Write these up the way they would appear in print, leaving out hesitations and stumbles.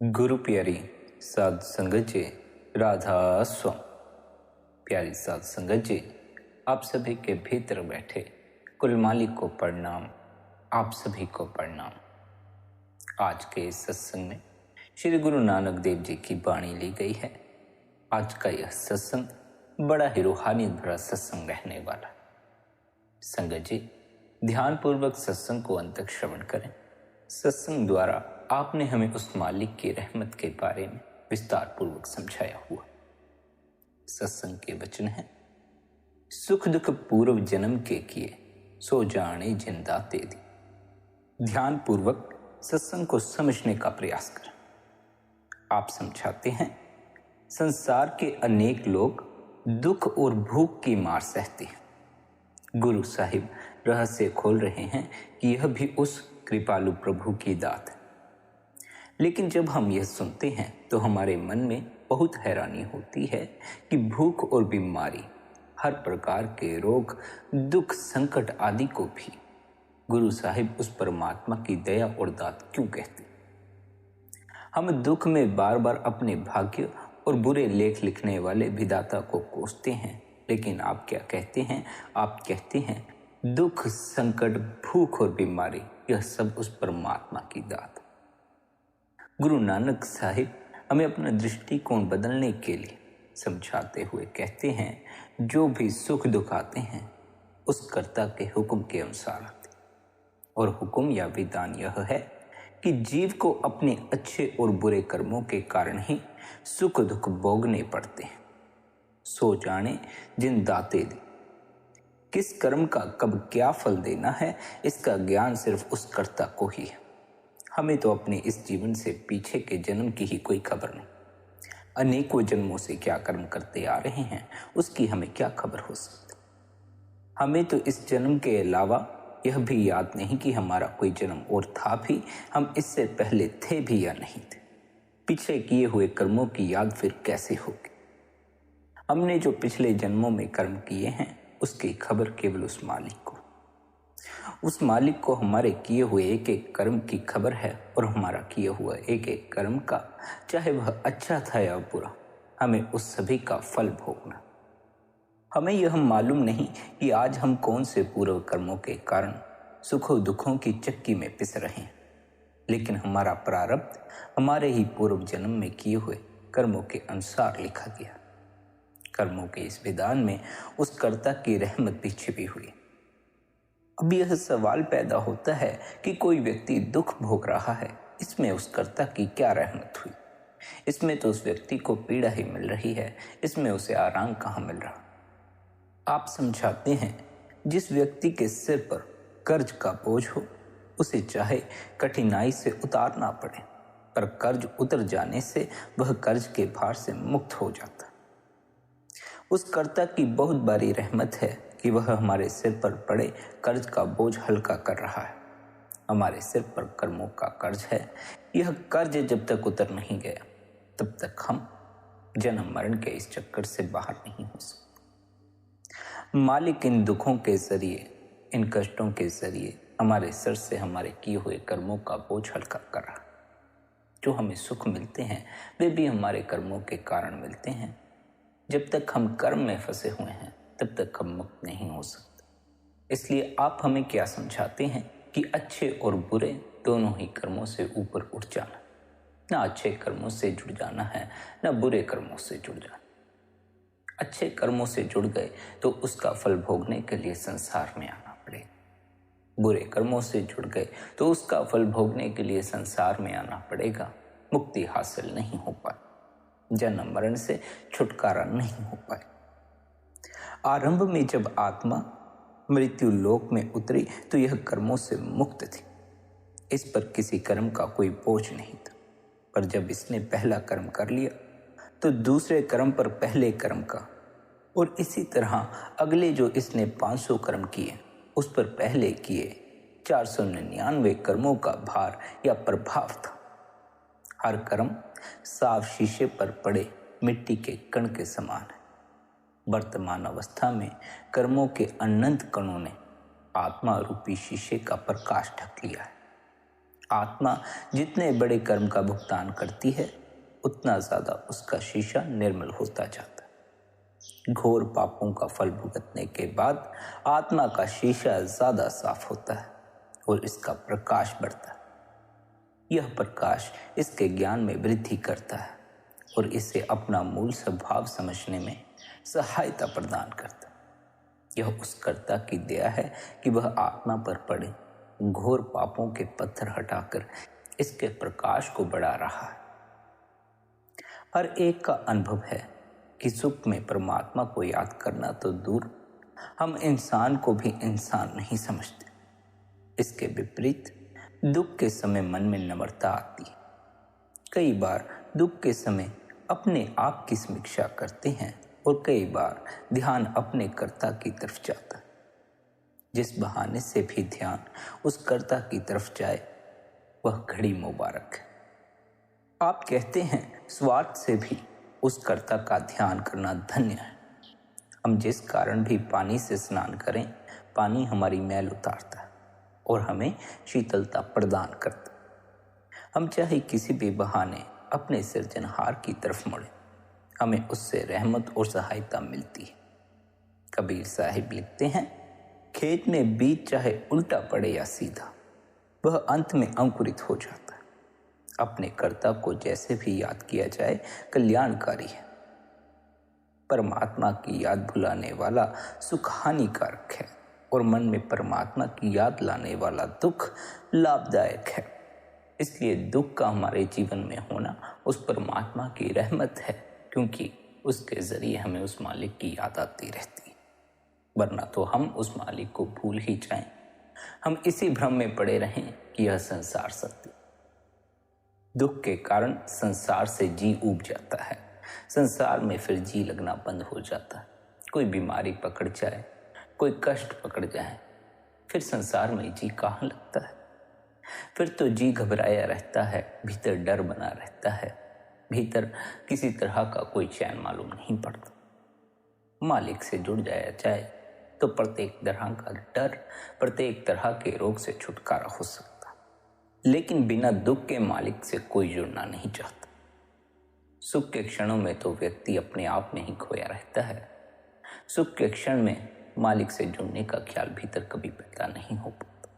गुरु प्यारी साध संगत जी, राधा स्वाम। प्यारी साध संगत जी, आप सभी के भीतर बैठे कुल मालिक को प्रणाम, आप सभी को प्रणाम। आज के इस सत्संग में श्री गुरु नानक देव जी की वाणी ली गई है। आज का यह सत्संग बड़ा ही रूहानियत भरा सत्संग रहने वाला। संगत जी, ध्यान पूर्वक सत्संग को अंत तक श्रवण करें। सत्संग द्वारा आपने हमें उस मालिक की रहमत के बारे में विस्तार पूर्वक समझाया हुआ। सत्संग के वचन है, सुख दुख पूर्व जन्म के किए, सो जाने जिन दाते दी। ध्यान पूर्वक सत्संग को समझने का प्रयास करें। आप समझाते हैं, संसार के अनेक लोग दुख और भूख की मार सहते हैं। गुरु साहिब रहस्य खोल रहे हैं कि यह भी उस कृपालु प्रभु की दात है। लेकिन जब हम यह सुनते हैं तो हमारे मन में बहुत हैरानी होती है कि भूख और बीमारी, हर प्रकार के रोग, दुख, संकट आदि को भी गुरु साहिब उस परमात्मा की दया और दात क्यों कहते? हम दुख में बार बार अपने भाग्य और बुरे लेख लिखने वाले विधाता को कोसते हैं, लेकिन आप क्या कहते हैं? आप कहते हैं दुख, संकट, भूख और बीमारी यह सब उस परमात्मा की दात। गुरु नानक साहिब हमें अपना दृष्टिकोण बदलने के लिए समझाते हुए कहते हैं, जो भी सुख दुख आते हैं उस कर्ता के हुक्म के अनुसार आते, और हुक्म या विधान यह है कि जीव को अपने अच्छे और बुरे कर्मों के कारण ही सुख दुख भोगने पड़ते हैं। सो जाने जिन दाते दे। किस कर्म का कब क्या फल देना है, इसका ज्ञान सिर्फ उस कर्ता को ही है। हमें तो अपने इस जीवन से पीछे के जन्म की ही कोई खबर नहीं। अनेकों जन्मों से क्या कर्म करते आ रहे हैं उसकी हमें क्या खबर हो सकती। हमें तो इस जन्म के अलावा यह भी याद नहीं कि हमारा कोई जन्म और था भी, हम इससे पहले थे भी या नहीं थे। पिछले किए हुए कर्मों की याद फिर कैसे होगी? हमने जो पिछले जन्मों में कर्म किए हैं उसकी खबर केवल उस मालिक को हमारे किए हुए एक एक कर्म की खबर है, और हमारा किया हुआ एक एक कर्म का, चाहे वह अच्छा था या बुरा, हमें उस सभी का फल भोगना। हमें यह मालूम नहीं कि आज हम कौन से पूर्व कर्मों के कारण सुखों दुखों की चक्की में पिस रहे हैं, लेकिन हमारा प्रारब्ध हमारे ही पूर्व जन्म में किए हुए कर्मों के अनुसार लिखा गया। कर्मों के इस विधान में उस कर्ता की रहमत भी छिपी हुई। अब यह सवाल पैदा होता है कि कोई व्यक्ति दुख भोग रहा है, इसमें उस कर्ता की क्या रहमत हुई? इसमें तो उस व्यक्ति को पीड़ा ही मिल रही है, इसमें उसे आराम कहाँ मिल रहा? आप समझाते हैं, जिस व्यक्ति के सिर पर कर्ज का बोझ हो उसे चाहे कठिनाई से उतारना पड़े, पर कर्ज उतर जाने से वह कर्ज के भार से मुक्त हो जाता। उस कर्ता की बहुत बड़ी रहमत है कि वह हमारे सिर पर पड़े कर्ज का बोझ हल्का कर रहा है। हमारे सिर पर कर्मों का कर्ज है। यह कर्ज जब तक उतर नहीं गया तब तक हम जन्म मरण के इस चक्कर से बाहर नहीं हो सकते। मालिक इन दुखों के जरिए, इन कष्टों के जरिए हमारे सिर से हमारे किए हुए कर्मों का बोझ हल्का कर रहा है। जो हमें सुख मिलते हैं वे भी हमारे कर्मों के कारण मिलते हैं। जब तक हम कर्म में फंसे हुए हैं तब तक हम मुक्त नहीं हो सकते। इसलिए आप हमें क्या समझाते हैं कि अच्छे और बुरे दोनों ही कर्मों से ऊपर उठ जाना। ना अच्छे कर्मों से जुड़ जाना है, ना बुरे कर्मों से जुड़ जाना। अच्छे कर्मों से जुड़ गए तो उसका फल भोगने के लिए संसार में आना पड़ेगा। बुरे कर्मों से जुड़ गए तो उसका फल भोगने के लिए संसार में आना पड़ेगा। मुक्ति हासिल नहीं हो पाई, जन्म मरण से छुटकारा नहीं हो पाए। आरंभ में जब आत्मा मृत्यु लोक में उतरी तो यह कर्मों से मुक्त थी। इस पर किसी कर्म का कोई बोझ नहीं था। पर जब इसने पहला कर्म कर लिया तो दूसरे कर्म पर पहले कर्म का, और इसी तरह अगले जो इसने 500 कर्म किए उस पर पहले किए 499 कर्मों का भार या प्रभाव था। हर कर्म साफ शीशे पर पड़े मिट्टी के कण के समान है। वर्तमान अवस्था में कर्मों के अनंत कणों ने आत्मा रूपी शीशे का प्रकाश ढक लिया है। आत्मा जितने बड़े कर्म का भुगतान करती है उतना ज्यादा उसका शीशा निर्मल होता जाता है। घोर पापों का फल भुगतने के बाद आत्मा का शीशा ज्यादा साफ होता है और इसका प्रकाश बढ़ता है। यह प्रकाश इसके ज्ञान में वृद्धि करता है और इसे अपना मूल स्वभाव समझने में सहायता प्रदान करता है। यह उस कर्ता की दया है कि वह आत्मा पर पड़े घोर पापों के पत्थर हटाकर इसके प्रकाश को बढ़ा रहा है। हर एक का अनुभव है कि सुख में परमात्मा को याद करना तो दूर, हम इंसान को भी इंसान नहीं समझते। इसके विपरीत दुख के समय मन में नम्रता आती है। कई बार दुख के समय अपने आप की समीक्षा करते हैं और कई बार ध्यान अपने कर्ता की तरफ जाता है। जिस बहाने से भी ध्यान उस कर्ता की तरफ जाए वह घड़ी मुबारक है। आप कहते हैं स्वार्थ से भी उस कर्ता का ध्यान करना धन्य है। हम जिस कारण भी पानी से स्नान करें, पानी हमारी मैल उतारता है और हमें शीतलता प्रदान करता है। हम चाहे किसी भी बहाने अपने सृजनहार की तरफ मुड़े, हमें उससे रहमत और सहायता मिलती है। कबीर साहिब लिखते हैं, खेत में बीज चाहे उल्टा पड़े या सीधा, वह अंत में अंकुरित हो जाता है। अपने कर्ता को जैसे भी याद किया जाए कल्याणकारी है। परमात्मा की याद भुलाने वाला सुख हानिकारक है और मन में परमात्मा की याद लाने वाला दुख लाभदायक है। इसलिए दुख का हमारे जीवन में होना उस परमात्मा की रहमत है, क्योंकि उसके जरिए हमें उस मालिक की याद आती रहती है। वरना तो हम उस मालिक को भूल ही जाएं। हम इसी भ्रम में पड़े रहें कि यह संसार सत्य। दुख के कारण संसार से जी ऊब जाता है। संसार में फिर जी लगना बंद हो जाता है। कोई बीमारी पकड़ जाए, कोई कष्ट पकड़ जाए, फिर संसार में जी कहाँ लगता है। फिर तो जी घबराया रहता है, भीतर डर बना रहता है, भीतर किसी तरह का कोई चैन मालूम नहीं पड़ता। मालिक से जुड़ जाया जाए तो प्रत्येक तरह का डर, प्रत्येक तरह के रोग से छुटकारा हो सकता। लेकिन बिना दुख के मालिक से कोई जुड़ना नहीं चाहता। सुख के क्षणों में तो व्यक्ति अपने आप में ही खोया रहता है। सुख के क्षण में मालिक से जुड़ने का ख्याल भीतर कभी पैदा नहीं हो पाता।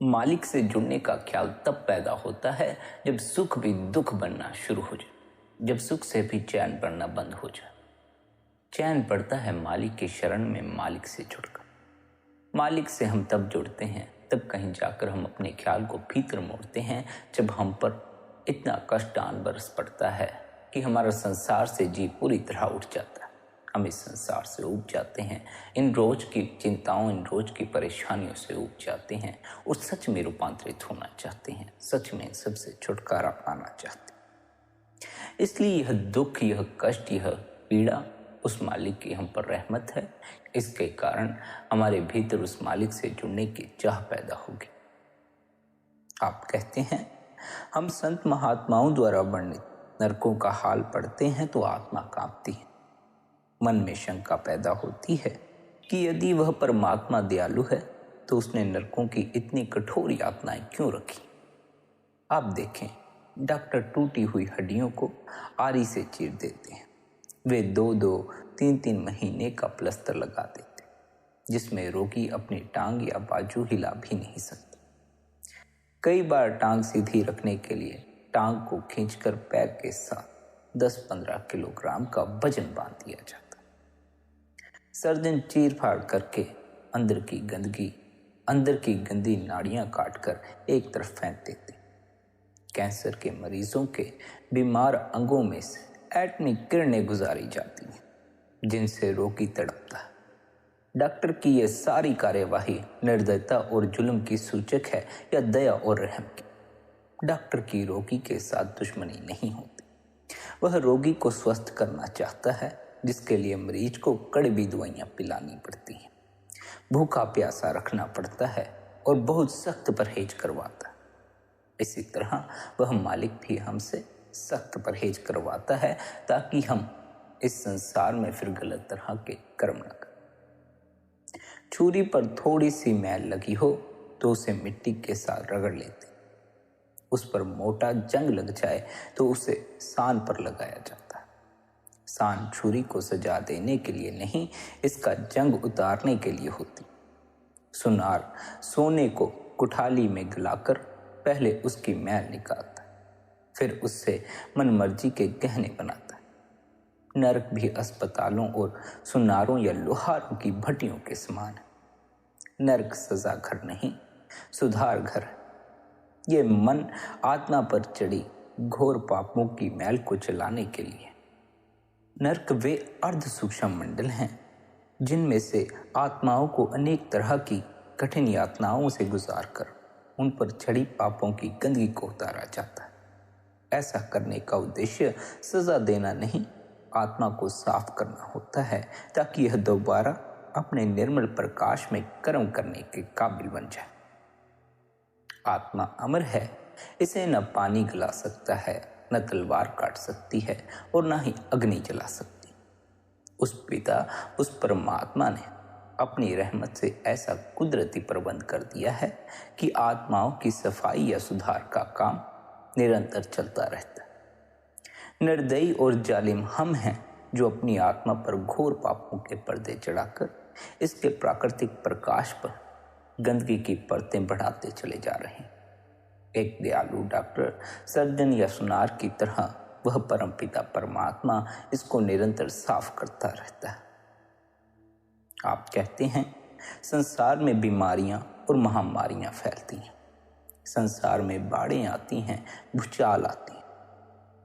मालिक से जुड़ने का ख्याल तब पैदा होता है जब सुख भी दुख बनना शुरू हो जाए, जब सुख से भी चैन पड़ना बंद हो जाए। चैन पड़ता है मालिक की शरण में, मालिक से जुड़कर। मालिक से हम तब जुड़ते हैं, तब कहीं जाकर हम अपने ख्याल को भीतर मोड़ते हैं, जब हम पर इतना कष्ट आन बरस पड़ता है कि हमारा संसार से जी पूरी तरह उठ जाता है। हम इस संसार से उब जाते हैं, इन रोज की चिंताओं, इन रोज की परेशानियों से उब जाते हैं और सच में रूपांतरित होना चाहते हैं, सच में सबसे छुटकारा पाना चाहते हैं। इसलिए यह दुख, यह कष्ट, यह पीड़ा उस मालिक की हम पर रहमत है। इसके कारण हमारे भीतर उस मालिक से जुड़ने की चाह पैदा होगी। आप कहते हैं हम संत महात्माओं द्वारा वर्णित नरकों का हाल पढ़ते हैं तो आत्मा कांपती है। मन में शंका पैदा होती है कि यदि वह परमात्मा दयालु है तो उसने नरकों की इतनी कठोर यातनाएं क्यों रखी। आप देखें, डॉक्टर टूटी हुई हड्डियों को आरी से चीर देते हैं। वे 2-2, 3-3 महीने का प्लास्टर लगा देते, जिसमें रोगी अपनी टांग या बाजू हिला भी नहीं सकता। कई बार टांग सीधी रखने के लिए टांग को खींचकर पैर के साथ 10-15 किलोग्राम का वजन बांध दिया जाता। सर्जन चीर फाड़ करके अंदर की गंदी नाड़ियां काटकर एक तरफ फेंक देते। कैंसर के मरीजों के बीमार अंगों में से एटमी किरणें गुजारी जाती हैं, जिनसे रोगी तड़पता है। डॉक्टर की यह सारी कार्यवाही निर्दयता और जुल्म की सूचक है या दया और रहम की। डॉक्टर की रोगी के साथ दुश्मनी नहीं होती। वह रोगी को स्वस्थ करना चाहता है, जिसके लिए मरीज को कड़वी दवाइयां पिलानी पड़ती हैं, भूखा प्यासा रखना पड़ता है और बहुत सख्त परहेज करवाता है। इसी तरह वह मालिक भी हमसे सख्त परहेज करवाता है ताकि हम इस संसार में फिर गलत तरह के कर्म न करें। छुरी पर थोड़ी सी मैल लगी हो तो उसे मिट्टी के साथ रगड़ लेते, उस पर मोटा जंग लग जाए तो उसे सान पर लगाया जाता है। सान छुरी को सजा देने के लिए नहीं, इसका जंग उतारने के लिए होती। सुनार सोने को कुठाली में गलाकर पहले उसकी मैल निकालता है, फिर उससे मनमर्जी के गहने बनाता है। नरक भी अस्पतालों और सुनारों या लोहारों की भट्टियों के समान है। नरक सजा घर नहीं, सुधार घर है। ये मन आत्मा पर चढ़ी घोर पापों की मैल को चलाने के लिए। नरक वे अर्ध सूक्ष्म मंडल हैं जिनमें से आत्माओं को अनेक तरह की कठिन यातनाओं से गुजारकर उन पर चढ़ी पापों की गंदगी को उतारा जाता है। ऐसा करने का उद्देश्य सजा देना नहीं, आत्मा को साफ करना होता है ताकि यह दोबारा अपने निर्मल प्रकाश में कर्म करने के काबिल बन जाए। आत्मा अमर है, इसे न पानी गला सकता है, न तलवार काट सकती है और न ही अग्नि जला सकती। उस पिता, उस परमात्मा ने अपनी रहमत से ऐसा कुदरती प्रबंध कर दिया है कि आत्माओं की सफाई या सुधार का काम निरंतर चलता रहता है। निर्दयी और जालिम हम हैं जो अपनी आत्मा पर घोर पापों के पर्दे चढ़ाकर इसके प्राकृतिक प्रकाश पर गंदगी की परतें बढ़ाते चले जा रहे हैं। एक दयालु डॉक्टर, सर्जन या सुनार की तरह वह परमपिता परमात्मा इसको निरंतर साफ करता रहता है। आप कहते हैं संसार में बीमारियां और महामारियां फैलती हैं, संसार में बाढ़ें आती हैं, भूचाल आती हैं,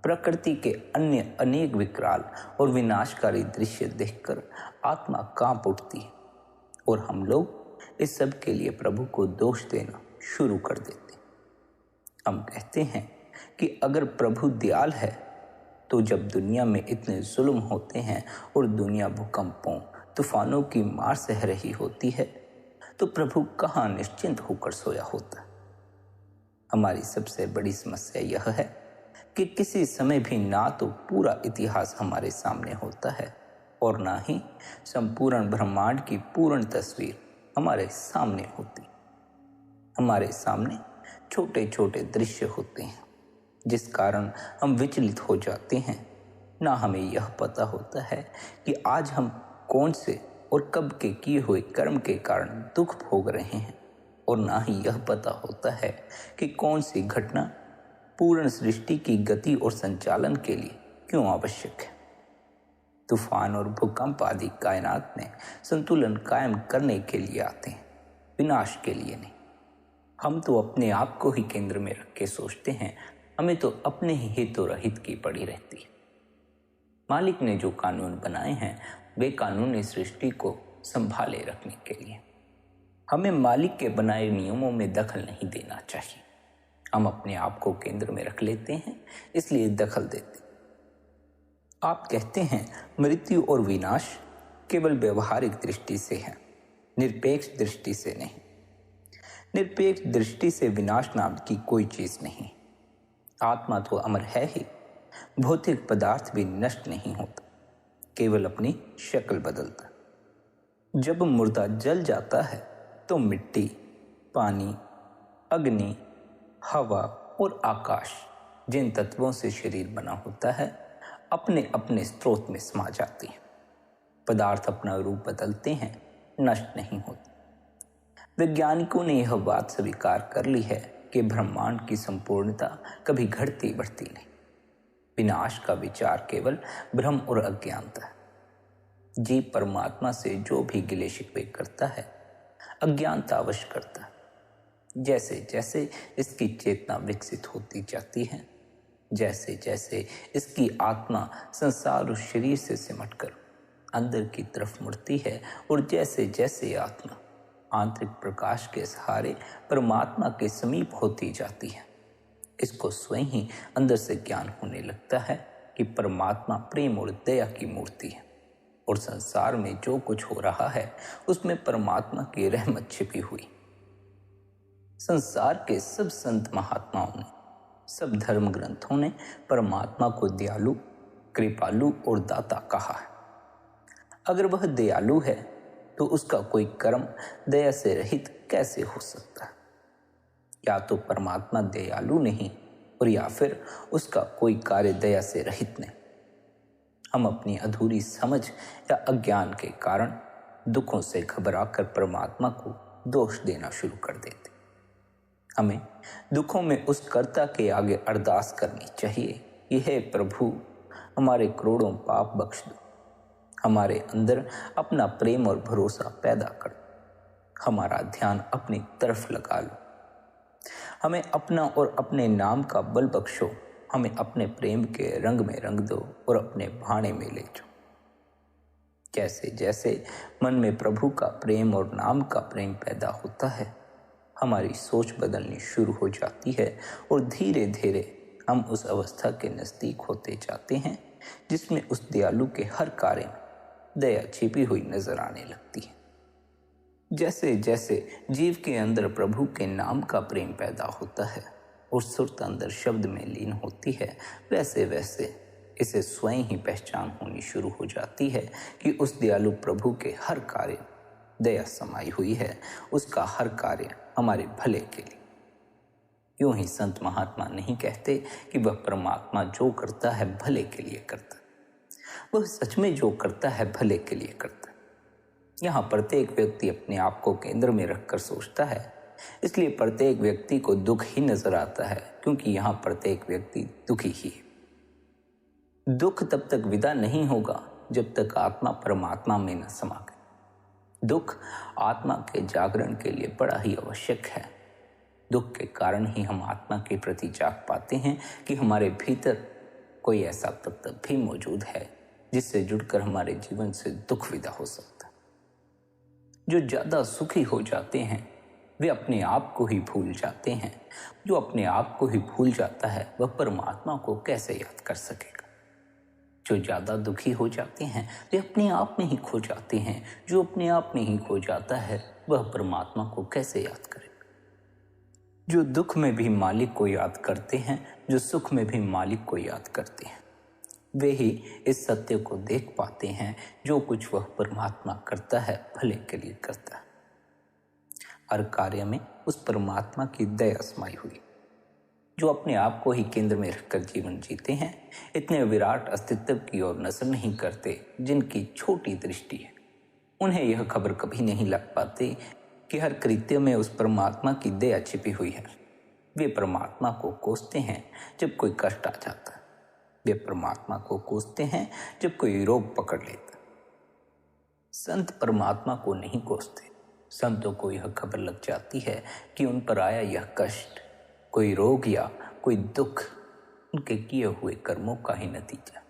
प्रकृति के अन्य अनेक विकराल और विनाशकारी दृश्य देखकर आत्मा कांप उठती है और हम लोग इस सब के लिए प्रभु को दोष देना शुरू कर देते। हम कहते हैं कि अगर प्रभु दयाल है तो जब दुनिया में इतने जुल्म होते हैं और दुनिया भूकंपों, तूफानों की मार सह रही होती है, तो प्रभु कहाँ निश्चिंत होकर सोया होता। हमारी सबसे बड़ी समस्या यह है कि किसी समय भी ना तो पूरा इतिहास हमारे सामने होता है और ना ही संपूर्ण ब्रह्मांड की पूर्ण तस्वीर हमारे सामने होती। हमारे सामने छोटे छोटे दृश्य होते हैं जिस कारण हम विचलित हो जाते हैं। ना हमें यह पता होता है कि आज हम कौन से और कब के किए हुए कर्म के कारण दुख भोग रहे हैं, और ना ही यह पता होता है कि कौन सी घटना पूर्ण सृष्टि की गति और संचालन के लिए क्यों आवश्यक है। तूफान और भूकंप आदि कायनात में संतुलन कायम करने के लिए आते हैं, विनाश के लिए नहीं। हम तो अपने आप को ही केंद्र में रख के सोचते हैं, हमें तो अपने ही हित और अहित की पड़ी रहती है। मालिक ने जो कानून बनाए हैं वे कानून इस सृष्टि को संभाले रखने के लिए। हमें मालिक के बनाए नियमों में दखल नहीं देना चाहिए। हम अपने आप को केंद्र में रख लेते हैं, इसलिए दखल देते। आप कहते हैं मृत्यु और विनाश केवल व्यवहारिक दृष्टि से है, निरपेक्ष दृष्टि से नहीं। निरपेक्ष दृष्टि से विनाश नाम की कोई चीज नहीं। आत्मा तो अमर है ही, भौतिक पदार्थ भी नष्ट नहीं होता, केवल अपनी शक्ल बदलता। जब मुर्दा जल जाता है तो मिट्टी, पानी, अग्नि, हवा और आकाश, जिन तत्वों से शरीर बना होता है, अपने अपने स्रोत में समा जाती हैं। पदार्थ अपना रूप बदलते हैं, नष्ट नहीं होते। वैज्ञानिकों ने यह बात स्वीकार कर ली है कि ब्रह्मांड की संपूर्णता कभी घटती बढ़ती नहीं। विनाश का विचार केवल भ्रम और अज्ञानता है। जीव परमात्मा से जो भी गिले शिकवे करता है, अज्ञानता अवश्य करता है। जैसे जैसे इसकी चेतना विकसित होती जाती है, जैसे जैसे इसकी आत्मा संसार और शरीर से सिमटकर अंदर की तरफ मुड़ती है, और जैसे जैसे आत्मा आंतरिक प्रकाश के सहारे परमात्मा के समीप होती जाती है, इसको स्वयं ही अंदर से ज्ञान होने लगता है कि परमात्मा प्रेम और दया की मूर्ति है, और संसार में जो कुछ हो रहा है उसमें परमात्मा की रहमत छिपी हुई। संसार के सब संत महात्माओं ने, सब धर्म ग्रंथों ने परमात्मा को दयालु, कृपालु और दाता कहा है। अगर वह दयालु है तो उसका कोई कर्म दया से रहित कैसे हो सकता है? या तो परमात्मा दयालु नहीं और या फिर उसका कोई कार्य दया से रहित नहीं। हम अपनी अधूरी समझ या अज्ञान के कारण दुखों से घबराकर परमात्मा को दोष देना शुरू कर देते। हमें दुखों में उस कर्ता के आगे अरदास करनी चाहिए कि हे प्रभु, हमारे करोड़ों पाप बख्श दो, हमारे अंदर अपना प्रेम और भरोसा पैदा कर दो, हमारा ध्यान अपनी तरफ लगा लो, हमें अपना और अपने नाम का बल बख्शो, हमें अपने प्रेम के रंग में रंग दो और अपने भाने में ले जाओ। जैसे जैसे मन में प्रभु का प्रेम और नाम का प्रेम पैदा होता है, हमारी सोच बदलनी शुरू हो जाती है और धीरे धीरे हम उस अवस्था के नज़दीक होते जाते हैं जिसमें उस दयालु के हर कार्य में दया छिपी हुई नजर आने लगती है। जैसे जैसे जीव के अंदर प्रभु के नाम का प्रेम पैदा होता है और सुरत अंदर शब्द में लीन होती है, वैसे वैसे इसे स्वयं ही पहचान होनी शुरू हो जाती है कि उस दयालु प्रभु के हर कार्य दया समाई हुई है, उसका हर कार्य हमारे भले के लिए। यूं ही संत महात्मा नहीं कहते कि वह परमात्मा जो करता है भले के लिए करता, वह सच में जो करता है भले के लिए करता। यहाँ प्रत्येक व्यक्ति अपने आप को केंद्र में रखकर सोचता है, इसलिए प्रत्येक व्यक्ति को दुख ही नजर आता है, क्योंकि यहाँ प्रत्येक व्यक्ति दुखी ही है। दुख तब तक विदा नहीं होगा जब तक आत्मा परमात्मा में न समा गई। दुख आत्मा के जागरण के लिए बड़ा ही आवश्यक है। दुख के कारण ही हम आत्मा के प्रति जाग पाते हैं कि हमारे भीतर कोई ऐसा तत्व भी मौजूद है जिससे जुड़कर हमारे जीवन से दुख विदा हो सकता है। जो ज्यादा सुखी हो जाते हैं वे अपने आप को ही भूल जाते हैं। जो अपने आप को ही भूल जाता है वह परमात्मा को कैसे याद कर सकेगा। जो ज्यादा दुखी हो जाते हैं वे अपने आप में ही खो जाते हैं। जो अपने आप में ही खो जाता है वह परमात्मा को कैसे याद करेगा। जो दुख में भी मालिक को याद करते हैं, जो सुख में भी मालिक को याद करते हैं, वे ही इस सत्य को देख पाते हैं, जो कुछ वह परमात्मा करता है भले के लिए करता है। हर कार्य में उस परमात्मा की दया समाई हुई। जो अपने आप को ही केंद्र में रखकर जीवन जीते हैं, इतने विराट अस्तित्व की ओर नजर नहीं करते जिनकी छोटी दृष्टि है। उन्हें यह खबर कभी नहीं लग पाती कि हर कृत्य में उस परमात्मा की दया छिपी हुई है। वे परमात्मा को कोसते हैं जब कोई कष्ट आ जाता है। वे परमात्मा को कोसते हैं जब कोई रोग पकड़ लेता। संत परमात्मा को नहीं कोसते। संतों को यह खबर लग जाती है कि उन पर आया यह कष्ट, कोई रोग या कोई दुख उनके किए हुए कर्मों का ही नतीजा।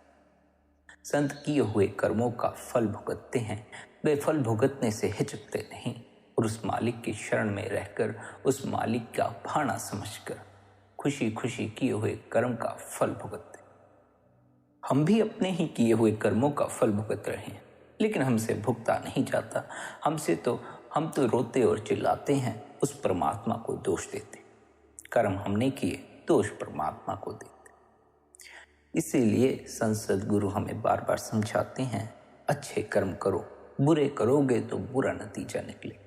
संत किए हुए कर्मों का फल भुगतते हैं। वे फल भुगतने से हिचकते नहीं और उस मालिक की शरण में रहकर उस मालिक का भाना समझकर खुशी खुशी किए हुए कर्म का फल भुगतते। हम भी अपने ही किए हुए कर्मों का फल भुगत रहे हैं, लेकिन हमसे भुगता नहीं जाता। हम तो रोते और चिल्लाते हैं, उस परमात्मा को दोष देते। कर्म हमने किए, दोष परमात्मा को देते। इसीलिए संत गुरु हमें बार बार समझाते हैं, अच्छे कर्म करो, बुरे करोगे तो बुरा नतीजा निकले।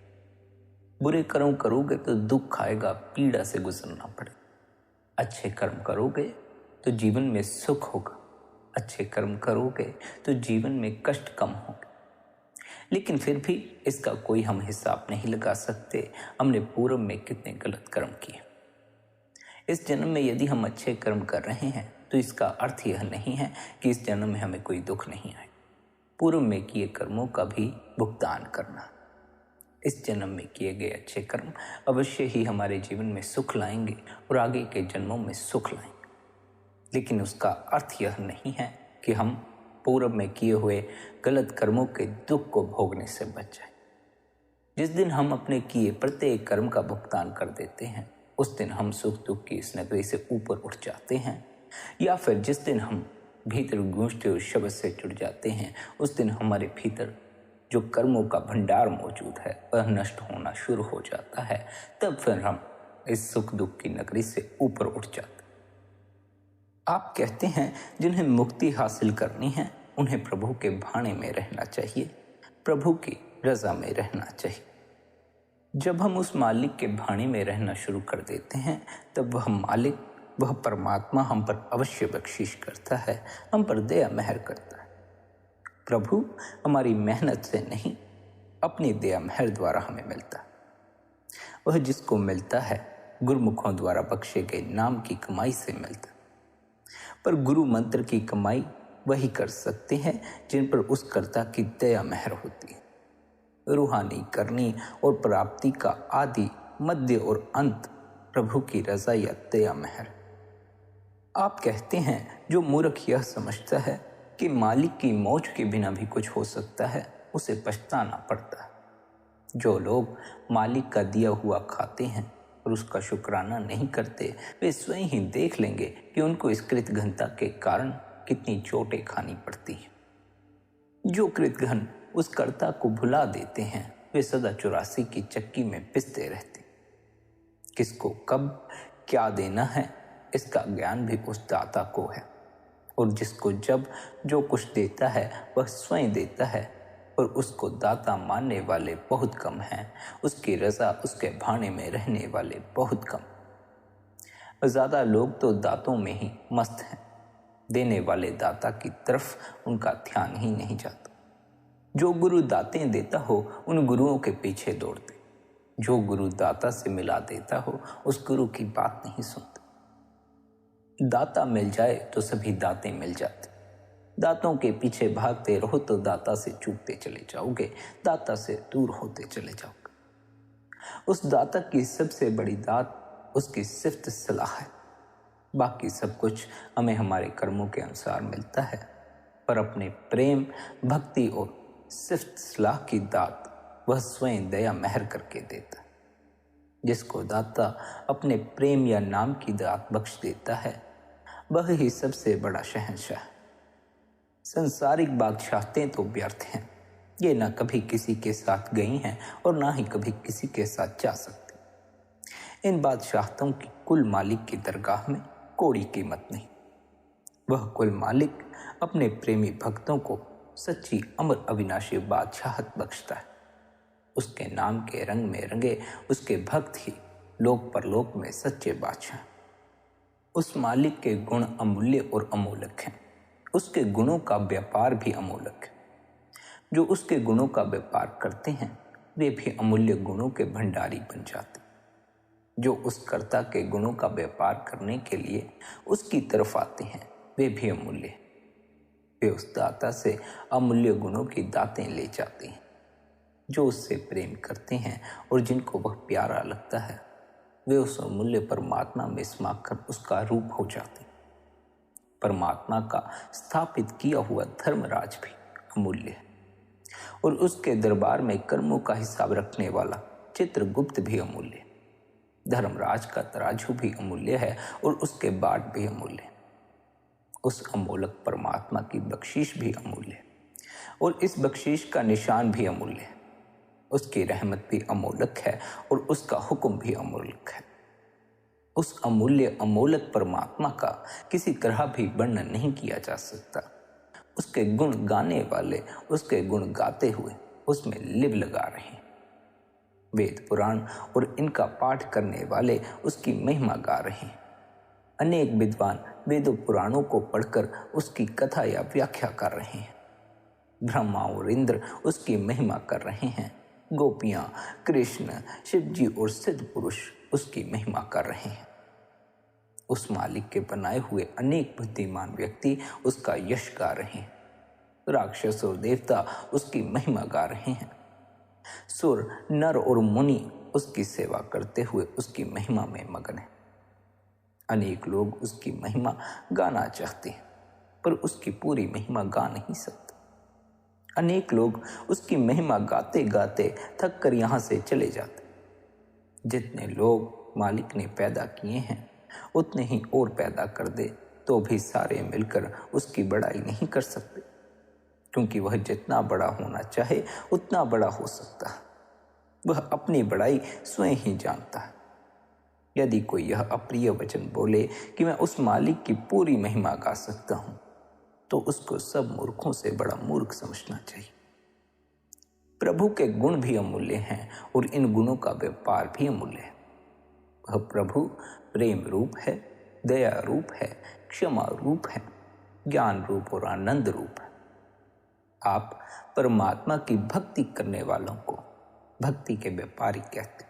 बुरे कर्म करोगे तो दुख आएगा, पीड़ा से गुजरना पड़े। अच्छे कर्म करोगे तो जीवन में सुख होगा। अच्छे कर्म करोगे तो जीवन में कष्ट कम होंगे। लेकिन फिर भी इसका कोई हम हिसाब नहीं लगा सकते, हमने पूर्व में कितने गलत कर्म किए। इस जन्म में यदि हम अच्छे कर्म कर रहे हैं तो इसका अर्थ यह नहीं है कि इस जन्म में हमें कोई दुख नहीं आए। पूर्व में किए कर्मों का भी भुगतान करना। इस जन्म में किए गए अच्छे कर्म अवश्य ही हमारे जीवन में सुख लाएंगे और आगे के जन्मों में सुख लाएंगे। लेकिन उसका अर्थ यह नहीं है कि हम पूर्व में किए हुए गलत कर्मों के दुख को भोगने से बच जाएं। जिस दिन हम अपने किए प्रत्येक कर्म का भुगतान कर देते हैं, उस दिन हम सुख दुख की इस नगरी से ऊपर उठ जाते हैं। या फिर जिस दिन हम भीतर गूंजते हुए शब्द से जुड़ जाते हैं, उस दिन हमारे भीतर जो कर्मों का भंडार मौजूद है वह नष्ट होना शुरू हो जाता है। तब फिर हम इस सुख दुख की नगरी से ऊपर उठ जाते हैं। आप कहते हैं जिन्हें मुक्ति हासिल करनी है उन्हें प्रभु के भाने में रहना चाहिए, प्रभु की रजा में रहना चाहिए। जब हम उस मालिक के भाने में रहना शुरू कर देते हैं, तब वह मालिक, वह परमात्मा हम पर अवश्य बख्शिश करता है, हम पर दया मेहर करता है। प्रभु हमारी मेहनत से नहीं, अपनी दया मेहर द्वारा हमें मिलता है। वह जिसको मिलता है गुरुमुखों द्वारा बख्शे गए नाम की कमाई से मिलता है। पर गुरु मंत्र की कमाई वही कर सकते हैं जिन पर उस कर्ता की दया मेहर होती है। रूहानी करनी और प्राप्ति का आदि, मध्य और अंत प्रभु की रजा या दया मेहर। आप कहते हैं, जो मूर्ख यह समझता है कि मालिक की मौज के बिना भी कुछ हो सकता है, उसे पछताना पड़ता है। जो लोग मालिक का दिया हुआ खाते हैं और उसका शुक्राना नहीं करते, वे स्वयं ही देख लेंगे कि उनको इस कृतघ्नता के कारण कितनी चोटें खानी पड़ती हैं। जो कृतघ्न उस कर्ता को भुला देते हैं, वे सदा 84 की चक्की में पिसते रहते। किसको कब क्या देना है, इसका ज्ञान भी उस दाता को है, और जिसको जब जो कुछ देता है वह स्वयं देता है, और उसको दाता मानने वाले बहुत कम हैं। उसकी रजा, उसके भाने में रहने वाले बहुत कम। ज़्यादा लोग तो दातों में ही मस्त हैं, देने वाले दाता की तरफ उनका ध्यान ही नहीं जाता। जो गुरु दातें देता हो, उन गुरुओं के पीछे दौड़ते। जो गुरु दाता से मिला देता हो, उस गुरु की बात नहीं सुनते। दाता मिल जाए तो सभी दातें मिल जाते। दातों के पीछे भागते रहो तो दाता से चूकते चले जाओगे, दाता से दूर होते चले जाओगे। उस दाता की सबसे बड़ी दात उसकी सिफ्त सलाह है। बाकी सब कुछ हमें हमारे कर्मों के अनुसार मिलता है, पर अपने प्रेम, भक्ति और सिफ्त सलाह की दात वह स्वयं दया मेहर करके देता है। जिसको दाता अपने प्रेम या नाम की दात बख्श देता है, वह ही सबसे बड़ा शहंशाह है। संसारिक बादशाहतें तो व्यर्थ हैं। ये ना कभी किसी के साथ गई हैं और ना ही कभी किसी के साथ जा सकती। इन बादशाहतों की कुल मालिक की दरगाह में कोड़ी कीमत नहीं। वह कुल मालिक अपने प्रेमी भक्तों को सच्ची अमर अविनाशी बादशाहत बख्शता है। उसके नाम के रंग में रंगे उसके भक्त ही लोक परलोक में सच्चे बादशाह। उस मालिक के गुण अमूल्य और अमोलक हैं। उसके गुणों का व्यापार भी अमोलक है। जो उसके गुणों का व्यापार करते हैं, वे भी अमूल्य गुणों के भंडारी बन जाते। जो उस कर्ता के गुणों का व्यापार करने के लिए उसकी तरफ आते हैं, वे भी अमूल्य हैं। वे उस दाता से अमूल्य गुणों की दातें ले जाते हैं। जो उससे प्रेम करते हैं और जिनको वह प्यारा लगता है, वे उस अमूल्य परमात्मा में समाकर उसका रूप हो जाते हैं। परमात्मा का स्थापित किया हुआ धर्मराज भी अमूल्य है, और उसके दरबार में कर्मों का हिसाब रखने वाला चित्रगुप्त भी अमूल्य है। धर्मराज का तराजू भी अमूल्य है और उसके बाट भी अमूल्य है। उस अमोलक परमात्मा की बख्शीश भी अमूल्य है, और इस बख्शीश का निशान भी अमूल्य है। उसकी रहमत भी अमोलक है और उसका हुक्म भी अमोलक है। उस अमूल्य अमोलक परमात्मा का किसी तरह भी वर्णन नहीं किया जा सकता। उसके गुण गाने वाले उसके गुण गाते हुए उसमें लिव लगा रहे हैं। वेद पुराण और इनका पाठ करने वाले उसकी महिमा गा रहे हैं। अनेक विद्वान वेदों पुराणों को पढ़कर उसकी कथा या व्याख्या कर रहे हैं। ब्रह्मा और इंद्र उसकी महिमा कर रहे हैं। गोपियां, कृष्ण, शिवजी और सिद्ध पुरुष उसकी महिमा कर रहे हैं। उस मालिक के बनाए हुए अनेक बुद्धिमान व्यक्ति उसका यश गा रहे हैं। राक्षस और देवता उसकी महिमा गा रहे हैं। सुर, नर और मुनि उसकी सेवा करते हुए उसकी महिमा में मगन है। अनेक लोग उसकी महिमा गाना चाहते हैं, पर उसकी पूरी महिमा गा नहीं सकते। अनेक लोग उसकी महिमा गाते गाते थक कर यहाँ से चले जाते। जितने लोग मालिक ने पैदा किए हैं, उतने ही और पैदा कर दे तो भी सारे मिलकर उसकी बड़ाई नहीं कर सकते, क्योंकि वह जितना बड़ा होना चाहे उतना बड़ा हो सकता है। वह अपनी बड़ाई स्वयं ही जानता है। यदि कोई यह अप्रिय वचन बोले कि मैं उस मालिक की पूरी महिमा गा सकता हूँ, तो उसको सब मूर्खों से बड़ा मूर्ख समझना चाहिए। प्रभु के गुण भी अमूल्य हैं और इन गुणों का व्यापार भी अमूल्य है। वह प्रभु प्रेम रूप है, दया रूप है, क्षमा रूप है, ज्ञान रूप और आनंद रूप है। आप परमात्मा की भक्ति करने वालों को भक्ति के व्यापारी कहते हैं।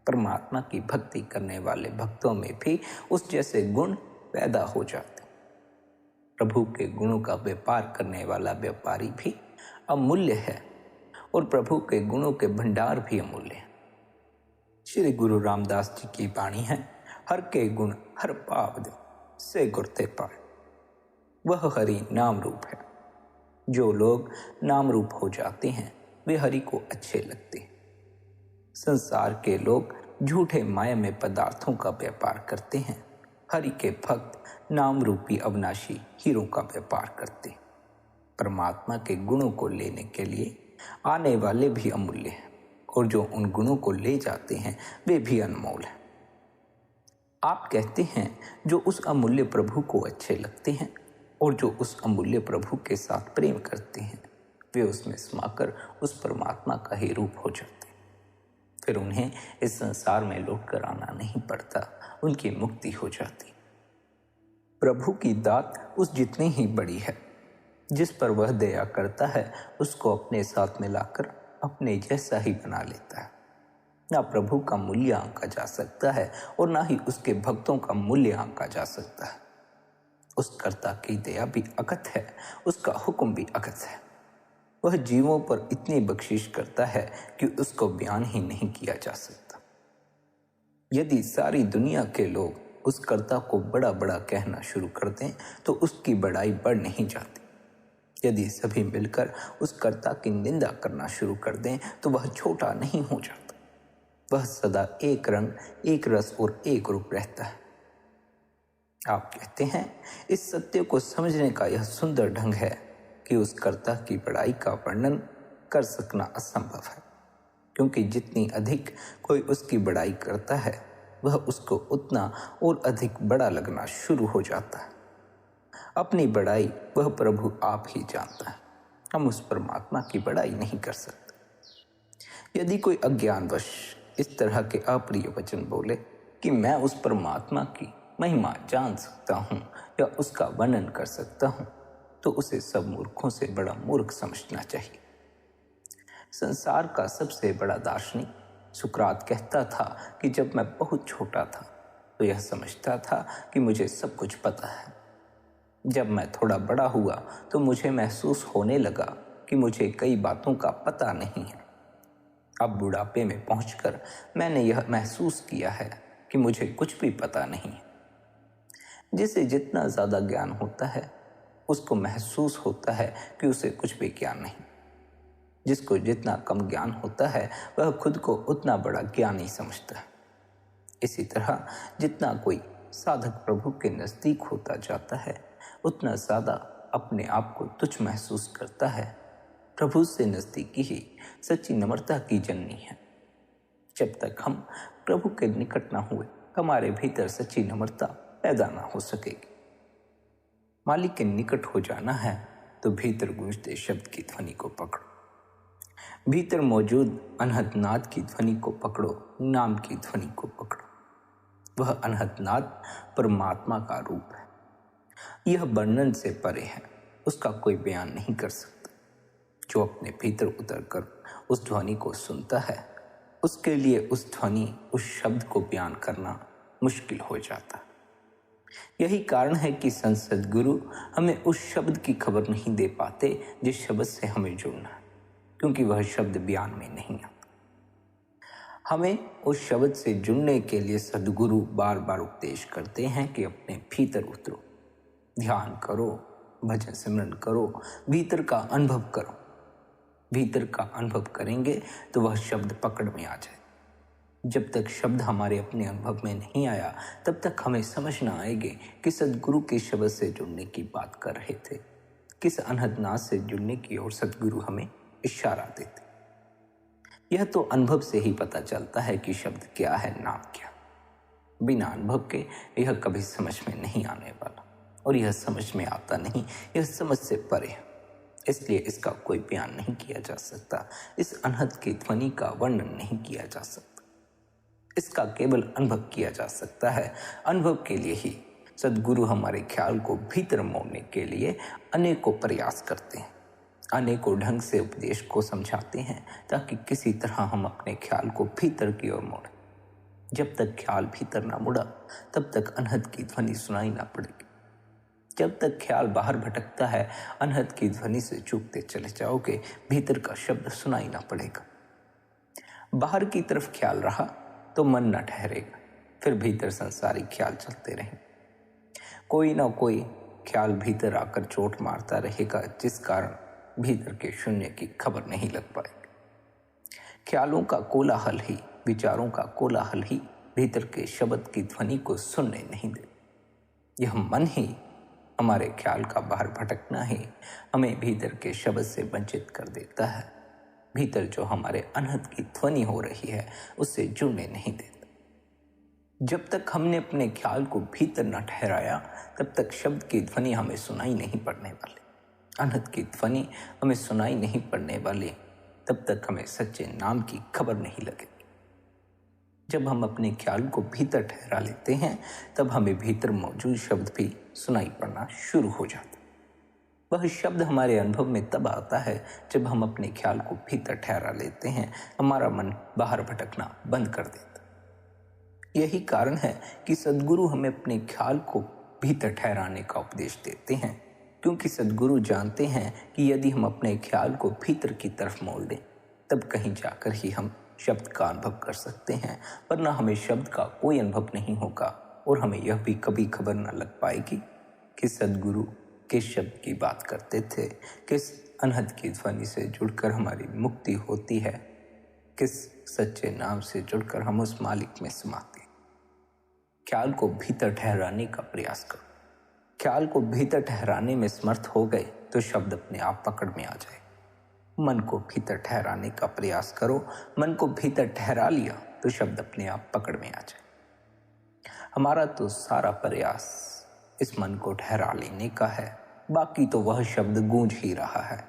परमात्मा की भक्ति करने वाले भक्तों में भी उस जैसे गुण पैदा हो जाते। प्रभु के गुणों का व्यापार करने वाला व्यापारी भी अमूल्य है और प्रभु के गुणों के भंडार भी अमूल्य है। श्री गुरु रामदास जी की वाणी है, हर के गुण हर पाप दे से गुरते पाए। वह हरि नाम रूप है। जो लोग नाम रूप हो जाते हैं वे हरि को अच्छे लगते हैं। संसार के लोग झूठे माया में पदार्थों का व्यापार करते हैं। हरि के भक्त नाम रूपी अविनाशी हीरों का व्यापार करते हैं। परमात्मा के गुणों को लेने के लिए आने वाले भी अमूल्य हैं और जो उन गुणों को ले जाते हैं वे भी अनमोल हैं। आप कहते हैं जो उस अमूल्य प्रभु को अच्छे लगते हैं और जो उस अमूल्य प्रभु के साथ प्रेम करते हैं वे उसमें समाकर उस परमात्मा का ही रूप हो जाते हैं। फिर उन्हें इस संसार में लौट कर आना नहीं पड़ता, उनकी मुक्ति हो जाती। प्रभु की दात उस जितनी ही बड़ी है। जिस पर वह दया करता है उसको अपने साथ मिलाकर अपने जैसा ही बना लेता है। ना प्रभु का मूल्य आंका जा सकता है और ना ही उसके भक्तों का मूल्य आंका जा सकता है। उस कर्ता की दया भी अकथ है, उसका हुक्म भी अकथ है। वह जीवों पर इतनी बख्शिश करता है कि उसको बयान ही नहीं किया जा सकता। यदि सारी दुनिया के लोग उस कर्ता को बड़ा बड़ा कहना शुरू कर दें तो उसकी बड़ाई बढ़ नहीं जाती। यदि सभी मिलकर उस कर्ता की निंदा करना शुरू कर दें तो वह छोटा नहीं हो जाता। वह सदा एक रंग, एक रस और एक रूप रहता है। आप कहते हैं इस सत्य को समझने का यह सुंदर ढंग है कि उस कर्ता की बड़ाई का वर्णन कर सकना असंभव है, क्योंकि जितनी अधिक कोई उसकी बड़ाई करता है वह उसको उतना और अधिक बड़ा लगना शुरू हो जाता है। अपनी बड़ाई वह प्रभु आप ही जानता है। हम उस परमात्मा की बड़ाई नहीं कर सकते। यदि कोई अज्ञानवश इस तरह के अप्रिय वचन बोले कि मैं उस परमात्मा की महिमा जान सकता हूँ या उसका वर्णन कर सकता हूँ तो उसे सब मूर्खों से बड़ा मूर्ख समझना चाहिए। संसार का सबसे बड़ा दार्शनिक सुकरात कहता था कि जब मैं बहुत छोटा था तो यह समझता था कि मुझे सब कुछ पता है। जब मैं थोड़ा बड़ा हुआ तो मुझे महसूस होने लगा कि मुझे कई बातों का पता नहीं है। अब बुढ़ापे में पहुंचकर मैंने यह महसूस किया है कि मुझे कुछ भी पता नहीं है। जिसे जितना ज़्यादा ज्ञान होता है उसको महसूस होता है कि उसे कुछ भी ज्ञान नहीं। जिसको जितना कम ज्ञान होता है वह खुद को उतना बड़ा ज्ञानी समझता है। इसी तरह जितना कोई साधक प्रभु के नज़दीक होता जाता है उतना ज़्यादा अपने आप को तुच्छ महसूस करता है। प्रभु से नज़दीकी ही सच्ची नम्रता की जननी है। जब तक हम प्रभु के निकट ना हुए हमारे भीतर सच्ची नम्रता पैदा ना हो सकेगी। मालिक के निकट हो जाना है तो भीतर गूंजते शब्द की ध्वनि को पकड़ो। भीतर मौजूद अनहद नाद की ध्वनि को पकड़ो, नाम की ध्वनि को पकड़ो। वह अनहद नाद परमात्मा का रूप है। यह वर्णन से परे है, उसका कोई बयान नहीं कर सकता। जो अपने भीतर उतरकर उस ध्वनि को सुनता है उसके लिए उस ध्वनि, उस शब्द को बयान करना मुश्किल हो जाता है। यही कारण है कि संत सद्गुरु हमें उस शब्द की खबर नहीं दे पाते जिस शब्द से हमें जुड़ना है, क्योंकि वह शब्द बयान में नहीं आता। हमें उस शब्द से जुड़ने के लिए सद्गुरु बार बार उपदेश करते हैं कि अपने भीतर उतरो, ध्यान करो, भजन सिमरन करो, भीतर का अनुभव करो। भीतर का अनुभव करेंगे तो वह शब्द पकड़ में आ जाए। जब तक शब्द हमारे अपने अनुभव में नहीं आया तब तक हमें समझ न आएगी कि सद्गुरु के शब्द से जुड़ने की बात कर रहे थे, किस अनहद नाद से जुड़ने की ओर सद्गुरु हमें इशारा देते। यह तो अनुभव से ही पता चलता है कि शब्द क्या है, नाम क्या। बिना अनुभव के यह कभी समझ में नहीं आने वाला, और यह समझ में आता नहीं, यह समझ से परे है। इसलिए इसका कोई बयान नहीं किया जा सकता। इस अनहद की ध्वनि का वर्णन नहीं किया जा सकता। इसका केवल अनुभव किया जा सकता है। अनुभव के लिए ही सद्गुरु हमारे ख्याल को भीतर मोड़ने के लिए अनेकों प्रयास करते हैं, अनेकों ढंग से उपदेश को समझाते हैं, ताकि किसी तरह हम अपने ख्याल को भीतर की ओर मोड़ें। जब तक ख्याल भीतर ना मुड़ा तब तक अनहद की ध्वनि सुनाई ना पड़ेगी। जब तक ख्याल बाहर भटकता है, अनहद की ध्वनि से चूकते चले जाओगे, भीतर का शब्द सुनाई ना पड़ेगा। बाहर की तरफ ख्याल रहा तो मन न ठहरेगा, फिर भीतर संसारिक ख्याल चलते रहेंगे। कोई ना कोई ख्याल भीतर आकर चोट मारता रहेगा, जिस कारण भीतर के शून्य की खबर नहीं लग पाएगी। ख्यालों का कोलाहल ही, विचारों का कोलाहल ही भीतर के शब्द की ध्वनि को सुनने नहीं दे। यह मन ही, हमारे ख्याल का बाहर भटकना ही हमें भीतर के शब्द से वंचित कर देता है। भीतर जो हमारे अनहद की ध्वनि हो रही है, उससे जुड़ने नहीं देता। जब तक हमने अपने ख्याल को भीतर न ठहराया, तब तक शब्द की ध्वनि हमें सुनाई नहीं पड़ने वाली। अनहद की ध्वनि हमें सुनाई नहीं पड़ने वाली, तब तक हमें सच्चे नाम की खबर नहीं लगेगी। जब हम अपने ख्याल को भीतर ठहरा लेते हैं, तब हमें भीतर मौजूद शब्द भी सुनाई पड़ना शुरू हो जाता है। वह शब्द हमारे अनुभव में तब आता है जब हम अपने ख्याल को भीतर ठहरा लेते हैं। हमारा मन बाहर भटकना बंद कर देता। यही कारण है कि सद्गुरु हमें अपने ख्याल को भीतर ठहराने का उपदेश देते हैं, क्योंकि सद्गुरु जानते हैं कि यदि हम अपने ख्याल को भीतर की तरफ मोड़ दें, तब कहीं जाकर ही हम शब्द का अनुभव कर सकते हैं, वरना हमें शब्द का कोई अनुभव नहीं होगा और हमें यह भी कभी खबर न लग पाएगी कि सद्गुरु किस शब्द की बात करते थे, किस अनहद की ध्वनि से जुड़कर हमारी मुक्ति होती है, किस सच्चे नाम से जुड़कर हम उस मालिक में समाते हैं। ख्याल को भीतर ठहराने का प्रयास करो। ख्याल को भीतर ठहराने में समर्थ हो गए तो शब्द अपने आप पकड़ में आ जाए। मन को भीतर ठहराने का प्रयास करो। मन को भीतर ठहरा लिया तो शब्द अपने आप पकड़ में आ जाए। हमारा तो सारा प्रयास इस मन को ठहरा लेने का है, बाकी तो वह शब्द गूंज ही रहा है।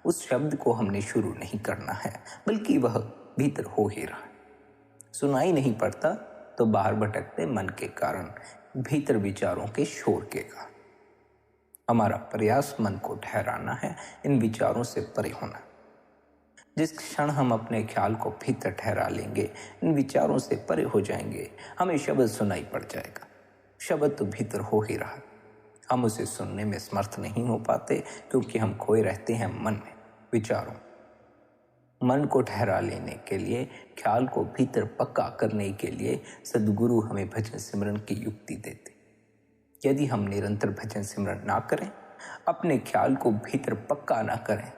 उस शब्द को हमने शुरू नहीं करना है, बल्कि वह भीतर हो ही रहा है। सुनाई नहीं पड़ता तो बाहर भटकते मन के कारण, भीतर विचारों के शोर के कारण। हमारा प्रयास मन को ठहराना है, इन विचारों से परे होना। जिस क्षण हम अपने ख्याल को भीतर ठहरा लेंगे, इन विचारों से परे हो जाएंगे, हमें शब्द सुनाई पड़ जाएगा। शब्द तो भीतर हो ही रहा, हम उसे सुनने में समर्थ नहीं हो पाते, क्योंकि हम खोए रहते हैं मन में, विचारों। मन को ठहरा लेने के लिए, ख्याल को भीतर पक्का करने के लिए सद्गुरु हमें भजन सिमरन की युक्ति देते। यदि हम निरंतर भजन सिमरन ना करें, अपने ख्याल को भीतर पक्का ना करें,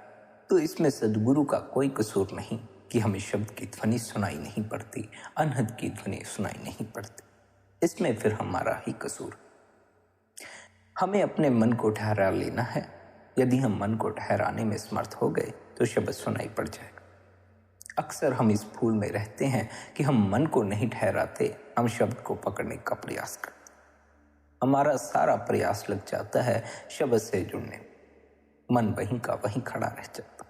तो इसमें सद्गुरु का कोई कसूर नहीं कि हमें शब्द की ध्वनि सुनाई नहीं पड़ती, अनहद की ध्वनि सुनाई नहीं पड़ती। इसमें फिर हमारा ही कसूर। हमें अपने मन को ठहरा लेना है। यदि हम मन को ठहराने में समर्थ हो गए तो शब्द सुनाई पड़ जाएगा। अक्सर हम इस भूल में रहते हैं कि हम मन को नहीं ठहराते, हम शब्द को पकड़ने का प्रयास करते। हमारा सारा प्रयास लग जाता है शब्द से जुड़ने, मन वहीं का वहीं खड़ा रह जाता।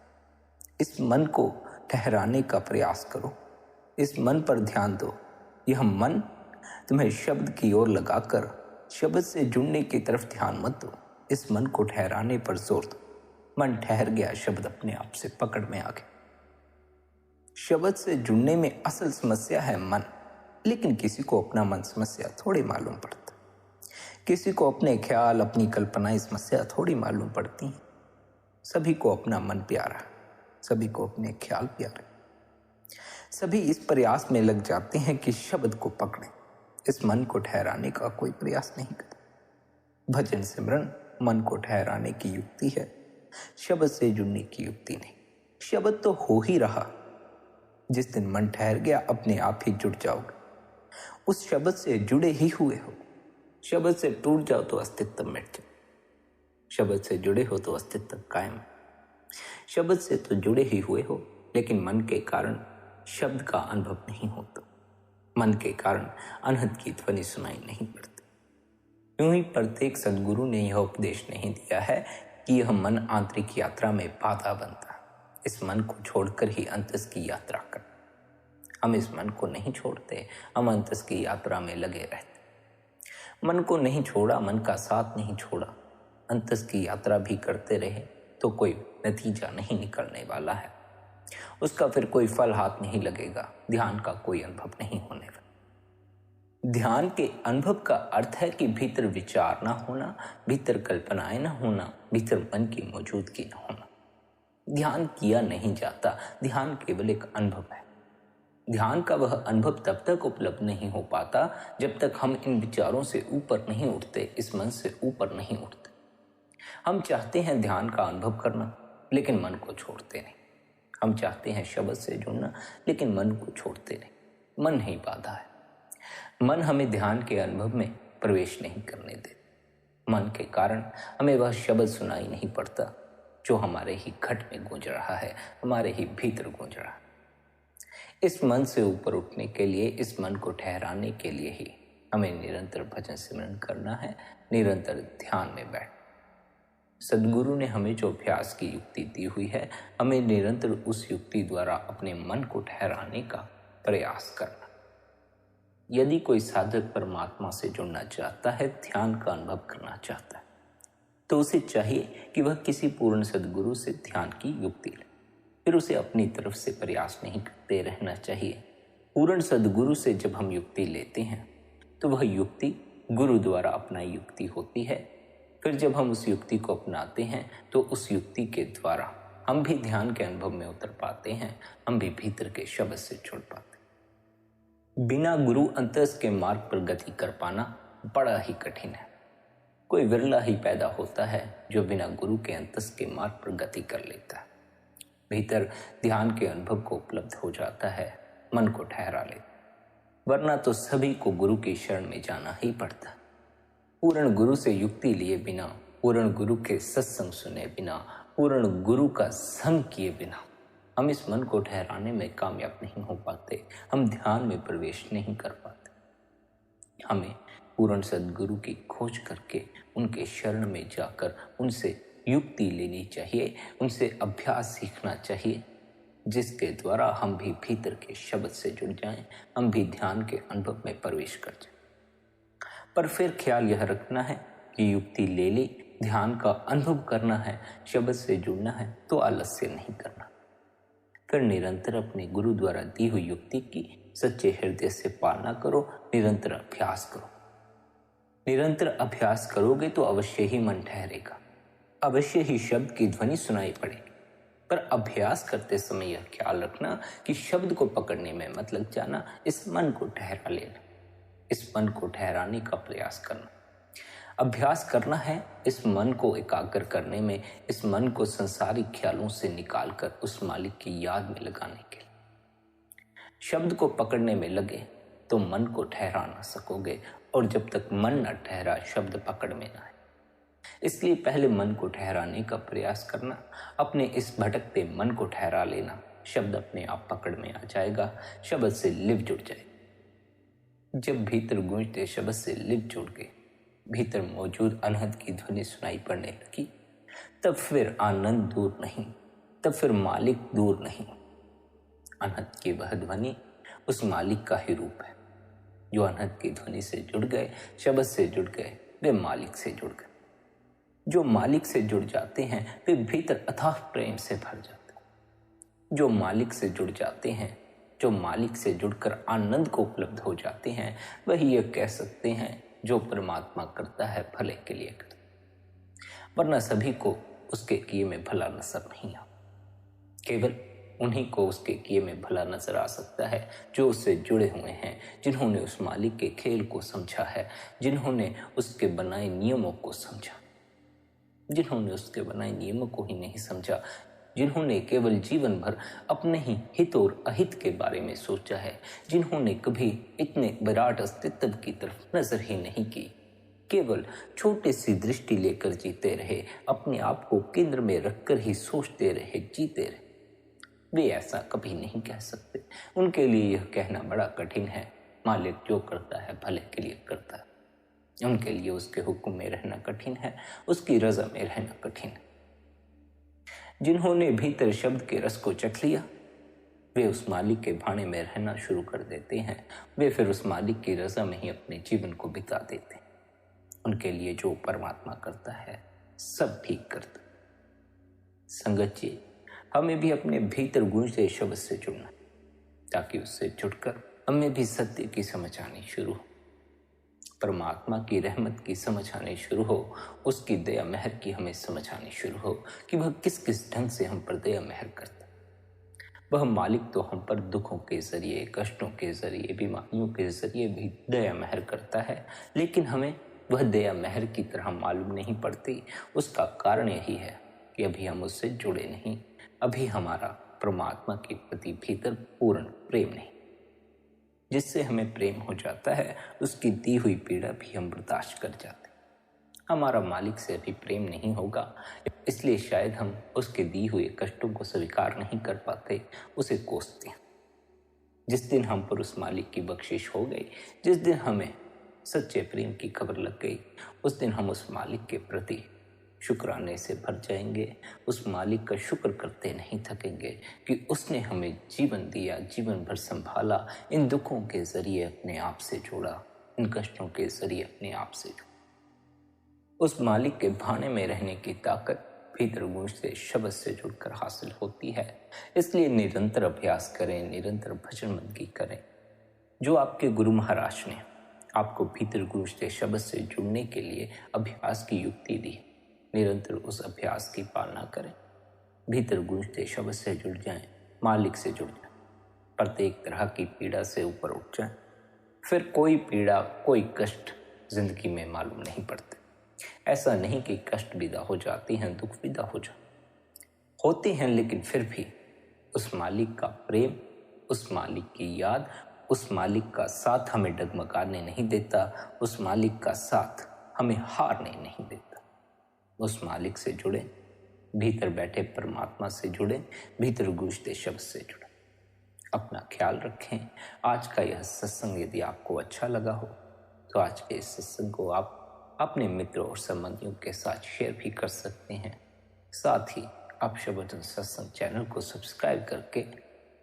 इस मन को ठहराने का प्रयास करो, इस मन पर ध्यान दो। यह मन तुम्हें शब्द की ओर लगाकर शब्द से जुड़ने की तरफ ध्यान मत दो, इस मन को ठहराने पर जोर दो। मन ठहर गया, शब्द अपने आप से पकड़ में आ गया। शब्द से जुड़ने में असल समस्या है मन, लेकिन किसी को अपना मन समस्या थोड़ी मालूम पड़ता। किसी को अपने ख्याल, अपनी कल्पनाएं समस्या थोड़ी मालूम पड़ती हैं। सभी को अपना मन प्यारा, सभी को अपने ख्याल प्यारे। सभी इस प्रयास में लग जाते हैं कि शब्द को पकड़ें, इस मन को ठहराने का कोई प्रयास नहीं करते। भजन सिमरन मन को ठहराने की युक्ति है, शब्द से जुड़ने की युक्ति नहीं। शब्द तो हो ही रहा, जिस दिन मन ठहर गया अपने आप ही जुड़ जाओगे। उस शब्द से जुड़े ही हुए हो। शब्द से टूट जाओ तो अस्तित्व मिट जाए, शब्द से जुड़े हो तो अस्तित्व कायम। शब्द से तो जुड़े ही हुए हो, लेकिन मन के कारण शब्द का अनुभव नहीं होता। मन के कारण अनहद की ध्वनि सुनाई नहीं पड़ती। यूं ही प्रत्येक सद्गुरु ने यह उपदेश नहीं दिया है कि यह मन आंतरिक यात्रा में बाधा बनता है। इस मन को छोड़कर ही अंतस की यात्रा कर। हम इस मन को नहीं छोड़ते, हम अंतस की यात्रा में लगे रहते। मन को नहीं छोड़ा, मन का साथ नहीं छोड़ा, अंतस की यात्रा भी करते रहे तो कोई नतीजा नहीं निकलने वाला है। उसका फिर कोई फल हाथ नहीं लगेगा, ध्यान का कोई अनुभव नहीं होने वाला। ध्यान के अनुभव का अर्थ है कि भीतर विचार ना होना, भीतर कल्पनाएं ना होना, भीतर मन की मौजूदगी ना होना। ध्यान किया नहीं जाता, ध्यान केवल एक अनुभव है। ध्यान का वह अनुभव तब तक उपलब्ध नहीं हो पाता जब तक हम इन विचारों से ऊपर नहीं उठते, इस मन से ऊपर नहीं उठते। हम चाहते हैं ध्यान का अनुभव करना, लेकिन मन को छोड़ते नहीं। हम चाहते हैं शब्द से जुड़ना, लेकिन मन को छोड़ते नहीं। मन ही बाधा है। मन हमें ध्यान के अनुभव में प्रवेश नहीं करने देता। मन के कारण हमें वह शब्द सुनाई नहीं पड़ता जो हमारे ही घट में गूंज रहा है, हमारे ही भीतर गूंज रहा है। इस मन से ऊपर उठने के लिए, इस मन को ठहराने के लिए ही हमें निरंतर भजन सिमरन करना है, निरंतर ध्यान में बैठ। सद्गुरु ने हमें जो अभ्यास की युक्ति दी हुई है, हमें निरंतर उस युक्ति द्वारा अपने मन को ठहराने का प्रयास करना। यदि कोई साधक परमात्मा से जुड़ना चाहता है, ध्यान का अनुभव करना चाहता है, तो उसे चाहिए कि वह किसी पूर्ण सद्गुरु से ध्यान की युक्ति ले। फिर उसे अपनी तरफ से प्रयास नहीं करते रहना चाहिए। पूर्ण सद्गुरु से जब हम युक्ति लेते हैं तो वह युक्ति गुरु द्वारा अपनाई युक्ति होती है। फिर जब हम उस युक्ति को अपनाते हैं तो उस युक्ति के द्वारा हम भी ध्यान के अनुभव में उतर पाते हैं, हम भी भीतर के शब्द से जुड़ पाते हैं। बिना गुरु अंतस के मार्ग पर गति कर पाना बड़ा ही कठिन है। कोई विरला ही पैदा होता है जो बिना गुरु के अंतस के मार्ग पर गति कर लेता है, भीतर ध्यान के अनुभव को उपलब्ध हो जाता है, मन को ठहरा लेता। वरना तो सभी को गुरु की शरण में जाना ही पड़ता है। पूर्ण गुरु से युक्ति लिए बिना, पूर्ण गुरु के सत्संग सुने बिना, पूर्ण गुरु का संग किए बिना हम इस मन को ठहराने में कामयाब नहीं हो पाते, हम ध्यान में प्रवेश नहीं कर पाते। हमें पूर्ण सद्गुरु की खोज करके उनके शरण में जाकर उनसे युक्ति लेनी चाहिए, उनसे अभ्यास सीखना चाहिए, जिसके द्वारा हम भी भीतर के शब्द से जुड़ जाएं, हम भी ध्यान के अनुभव में प्रवेश कर जाएं। पर फिर ख्याल यह रखना है कि युक्ति ले ली, ध्यान का अनुभव करना है, शब्द से जुड़ना है तो आलस्य नहीं करना। फिर निरंतर अपने गुरु द्वारा दी हुई युक्ति की सच्चे हृदय से पालना करो, निरंतर अभ्यास करो। निरंतर अभ्यास करोगे तो अवश्य ही मन ठहरेगा, अवश्य ही शब्द की ध्वनि सुनाई पड़ेगी। पर अभ्यास करते समय यह ख्याल रखना कि शब्द को पकड़ने में मत लग जाना, इस मन को ठहरा लेना, इस मन को ठहराने का प्रयास करना। अभ्यास करना है इस मन को एकाग्र करने में, इस मन को संसारिक ख्यालों से निकालकर उस मालिक की याद में लगाने के लिए। शब्द को पकड़ने में लगे तो मन को ठहरा ना सकोगे, और जब तक मन न ठहरा शब्द पकड़ में ना आए। इसलिए पहले मन को ठहराने का प्रयास करना, अपने इस भटकते मन को ठहरा लेना, शब्द अपने आप पकड़ में आ जाएगा, शब्द से लिव जुड़ जाए। जब भीतर गूंजते शब्द से लिव जुड़ गए, भीतर मौजूद अनहद की ध्वनि सुनाई पड़ने लगी, तब फिर आनंद दूर नहीं, तब फिर मालिक दूर नहीं। अनहद की वह ध्वनि उस मालिक का ही रूप है। जो अनहद की ध्वनि से जुड़ गए, शब्द से जुड़ गए, वे मालिक से जुड़ गए। जो मालिक से जुड़ जाते हैं वे भीतर अथाह प्रेम से भर जाते हैं। जो मालिक से जुड़ जाते हैं, जो मालिक से जुड़कर आनंद को उपलब्ध हो जाते हैं, वही ये कह सकते हैं जो परमात्मा करता है भले के लिए करता है। वरना सभी को उसके किए में भला नजर नहीं आता। केवल उन्हीं को उसके किए में भला नजर आ सकता है जो उससे जुड़े हुए हैं, जिन्होंने उस मालिक के खेल को समझा है, जिन्होंने उसके बनाए नियमों को समझा, जिन्होंने उसके बनाए नियमों को ही नहीं समझा, जिन्होंने केवल जीवन भर अपने ही हित और अहित के बारे में सोचा है, जिन्होंने कभी इतने विराट अस्तित्व की तरफ नजर ही नहीं की, केवल छोटी सी दृष्टि लेकर जीते रहे, अपने आप को केंद्र में रखकर ही सोचते रहे, जीते रहे, वे ऐसा कभी नहीं कह सकते। उनके लिए यह कहना बड़ा कठिन है, मालिक जो करता है भले के लिए करता है। उनके लिए उसके हुक्म में रहना कठिन है, उसकी रजा में रहना कठिन है। जिन्होंने भीतर शब्द के रस को चख लिया, वे उस मालिक के भाने में रहना शुरू कर देते हैं। वे फिर उस मालिक की रजा में ही अपने जीवन को बिता देते हैं। उनके लिए जो परमात्मा करता है सब ठीक करता। संगत जी, हमें भी अपने भीतर गूंजते शब्द से जुड़ना, ताकि उससे जुड़कर हमें भी सत्य की समझ आनी शुरू हो, परमात्मा की रहमत की समझ आनी शुरू हो, उसकी दया मेहर की हमें समझ आनी शुरू हो कि वह किस किस ढंग से हम पर दया मेहर करता। वह मालिक तो हम पर दुखों के जरिए, कष्टों के जरिए, बीमारियों के जरिए भी दया मेहर करता है, लेकिन हमें वह दया मेहर की तरह मालूम नहीं पड़ती। उसका कारण यही है कि अभी हम उससे जुड़े नहीं, अभी हमारा परमात्मा के प्रति भीतर पूर्ण प्रेम नहीं। जिससे हमें प्रेम हो जाता है, उसकी दी हुई पीड़ा भी हम बर्दाश्त कर जाते। हमारा मालिक से अभी प्रेम नहीं होगा, इसलिए शायद हम उसके दी हुए कष्टों को स्वीकार नहीं कर पाते, उसे कोसते हैं। जिस दिन हम पर उस मालिक की बख्शिश हो गई, जिस दिन हमें सच्चे प्रेम की खबर लग गई, उस दिन हम उस मालिक के प्रति शुक्राने से भर जाएंगे। उस मालिक का शुक्र करते नहीं थकेंगे कि उसने हमें जीवन दिया, जीवन भर संभाला, इन दुखों के जरिए अपने आप से जोड़ा, इन कष्टों के जरिए अपने आप से जोड़ा। उस मालिक के भाने में रहने की ताकत भीतर गूंजते शब्द से जुड़कर हासिल होती है। इसलिए निरंतर अभ्यास करें, निरंतर भजन बंदगी करें। जो आपके गुरु महाराज ने आपको भीतर गूंजते शब्द से जुड़ने के लिए अभ्यास की युक्ति दी, निरंतर उस अभ्यास की पालना करें। भीतर गूंजते शब्द से जुड़ जाएं, मालिक से जुड़ जाएं, प्रत्येक तरह की पीड़ा से ऊपर उठ जाएं। फिर कोई पीड़ा, कोई कष्ट जिंदगी में मालूम नहीं पड़ते। ऐसा नहीं कि कष्ट विदा हो जाती हैं, दुख विदा हो जाते होते हैं, लेकिन फिर भी उस मालिक का प्रेम, उस मालिक की याद, उस मालिक का साथ हमें डगमगाने नहीं देता, उस मालिक का साथ हमें हारने नहीं देता। उस मालिक से जुड़े, भीतर बैठे परमात्मा से जुड़े, भीतर गूंजते शब्द से जुड़े। अपना ख्याल रखें। आज का यह सत्संग यदि आपको अच्छा लगा हो तो आज के इस सत्संग को आप अपने मित्रों और संबंधियों के साथ शेयर भी कर सकते हैं। साथ ही आप शबद सत्संग चैनल को सब्सक्राइब करके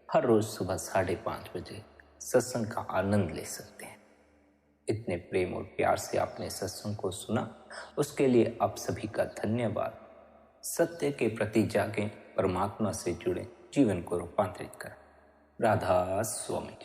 हर रोज सुबह 5:30 बजे सत्संग का आनंद ले सकते हैं। इतने प्रेम और प्यार से आपने सत्संग को सुना, उसके लिए आप सभी का धन्यवाद। सत्य के प्रति जागें, परमात्मा से जुड़ें, जीवन को रूपांतरित करें। राधा स्वामी।